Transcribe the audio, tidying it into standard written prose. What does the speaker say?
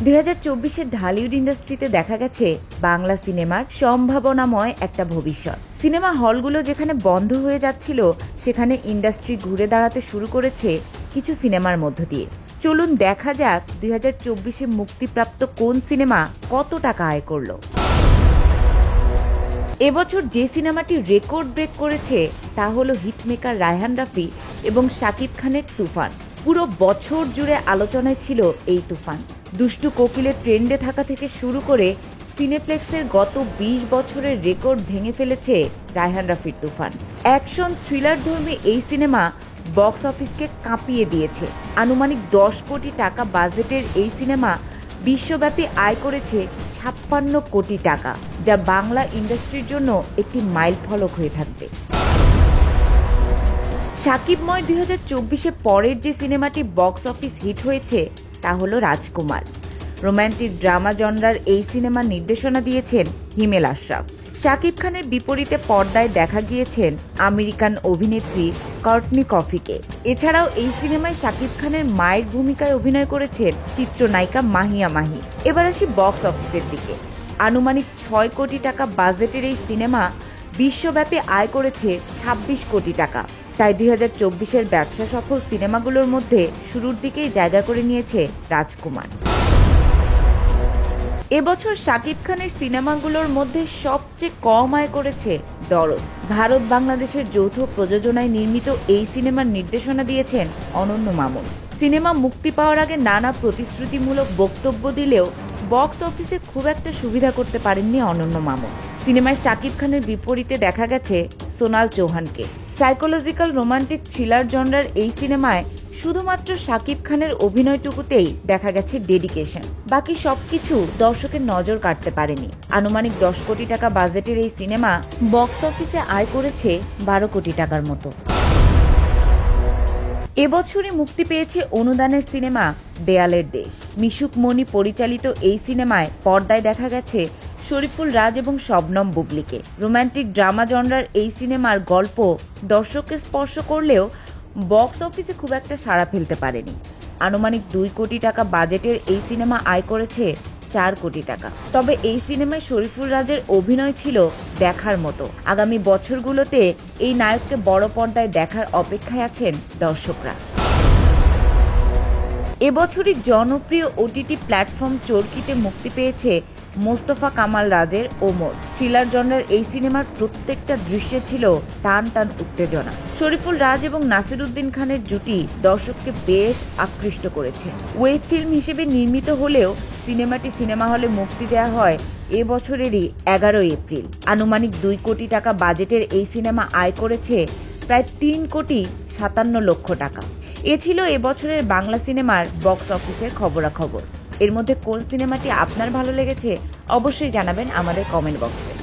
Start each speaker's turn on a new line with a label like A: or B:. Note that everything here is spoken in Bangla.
A: 2024-এর ঢালিউড ইন্ডাস্ট্রিতে দেখা গেছে বাংলা সিনেমার সম্ভাবনাময় একটা ভবিষ্যৎ। সিনেমা হলগুলো যেখানে বন্ধ হয়ে যাচ্ছিল, সেখানে ইন্ডাস্ট্রি ঘুরে দাঁড়াতে শুরু করেছে কিছু সিনেমার মধ্য দিয়ে। চলুন দেখা যাক 2024-এ মুক্তিপ্রাপ্ত কোন সিনেমা কত টাকা আয় করল। এবছর যে সিনেমাটি রেকর্ড ব্রেক করেছে তা হলো হিটমেকার রায়হান রাফি এবং শাকিব খানের তুফান। পুরো বছর জুড়ে আলোচনায় ছিল এই তুফান। দুষ্টু কোকিলের ট্রেন্ডে থাকা থেকে শুরু করে সিনেপ্লেক্সের গত 20 বছরের রেকর্ড ভেঙে ফেলেছে রায়হান রাফির তুফান। অ্যাকশন থ্রিলার ধর্মী এই সিনেমা বক্স অফিসকে কাঁপিয়ে দিয়েছে। আনুমানিক 10 কোটি টাকা বাজেটের এই সিনেমা বিশ্বব্যাপী আয় করেছে 56 কোটি টাকা, যা বাংলা ইন্ডাস্ট্রির জন্য একটি মাইলফলক হয়ে থাকবে। শাকিবময় 2024-এ পরের যে সিনেমাটি বক্স অফিস হিট হয়েছে তা হলো রাজকুমার। রোম্যান্টিক ড্রামা জনরার এই সিনেমার নির্দেশনা দিয়েছেন হিমেল আশরাফ। শাকিব খানের বিপরীতে পর্দায় দেখা গিয়েছেন আমেরিকান অভিনেত্রী কর্টনি কফিকে। এছাড়াও এই সিনেমায় শাকিব খানের মায়ের ভূমিকায় অভিনয় করেছেন চিত্রনায়িকা মাহিয়া মাহি। এবার আসি বক্স অফিসের দিকে। আনুমানিক 6 কোটি টাকা বাজেটের এই সিনেমা বিশ্বব্যাপী আয় করেছে 26 কোটি টাকা। তাই 2024-এর ব্যবসা সফল সিনেমাগুলোর মধ্যে শুরুর দিকেই জায়গা করে নিয়েছে রাজকুমার। এবছর শাকিব খানের সিনেমাগুলোর মধ্যে সবচেয়ে কম আয় করেছে দরদ। ভারত বাংলাদেশের যৌথ প্রযোজনায় নির্মিত এই সিনেমার নির্দেশনা দিয়েছেন অনন্য মামুন। সিনেমা মুক্তি পাওয়ার আগে নানা প্রতিশ্রুতিমূলক বক্তব্য দিলেও বক্স অফিসে খুব একটা সুবিধা করতে পারেননি অনন্য মামুন। সিনেমায় শাকিব খানের বিপরীতে দেখা গেছে সোনাল চৌহানকে। সাইকোলজিক্যাল রোমান্টিক থ্রিলার জনরার এই সিনেমায় শুধুমাত্র শাকিব খানের অভিনয়টুকুতেই দেখা গেছে ডেডিকেশন। বাকি সবকিছু দর্শকের নজর কাটতে পারেনি। আনুমানিক 10 কোটি টাকা বাজেটের এই সিনেমা বক্স অফিসে আয় করেছে 12 কোটি টাকার মতো। এবছরই মুক্তি পেয়েছে অনুদানের সিনেমা দেয়ালের দেশ। মিশুক মনি পরিচালিত এই সিনেমায় পর্দায় দেখা গেছে শরীফুল রাজ এবং শবনম বুবলিকে। রোম্যান্টিক ড্রামা জনরার এই সিনেমার গল্প দর্শককে স্পর্শ করলেও বক্স অফিসে খুব একটা সাড়া ফেলতে পারেনি। আনুমানিক 2 কোটি টাকা বাজেটের এই সিনেমা আয় করেছে 4 কোটি টাকা। তবে এই সিনেমায় শরীফুল রাজের অভিনয় ছিল দেখার মতো। আগামী বছরগুলোতে এই নায়ককে বড় পর্দায় দেখার অপেক্ষায় আছেন দর্শকরা। এবছরই জনপ্রিয় ওটিটি প্ল্যাটফর্ম চরকিতে মুক্তি পেয়েছে মোস্তফা কামাল রাজের ওমর। থ্রিলার জনরার এই সিনেমার প্রত্যেকটা দৃশ্যে ছিল টান টান উত্তেজনা। শরীফুল রাজ এবং নাসিরুদ্দিন খানের জুটি দর্শককে বেশ আকৃষ্ট করেছে। ওয়েব ফিল্ম হিসেবে নির্মিত হলেও সিনেমাটি সিনেমা হলে মুক্তি দেওয়া হয় এবছরেরই 11 এপ্রিল। আনুমানিক 2 কোটি টাকা বাজেটের এই সিনেমা আয় করেছে প্রায় 3 কোটি 57 লক্ষ টাকা। এ ছিল এবছরের বাংলা সিনেমার বক্স অফিসের খবরাখবর। এর মধ্যে কোন সিনেমাটি আপনার ভালো লেগেছে অবশ্যই জানাবেন আমাদের কমেন্ট বক্সে।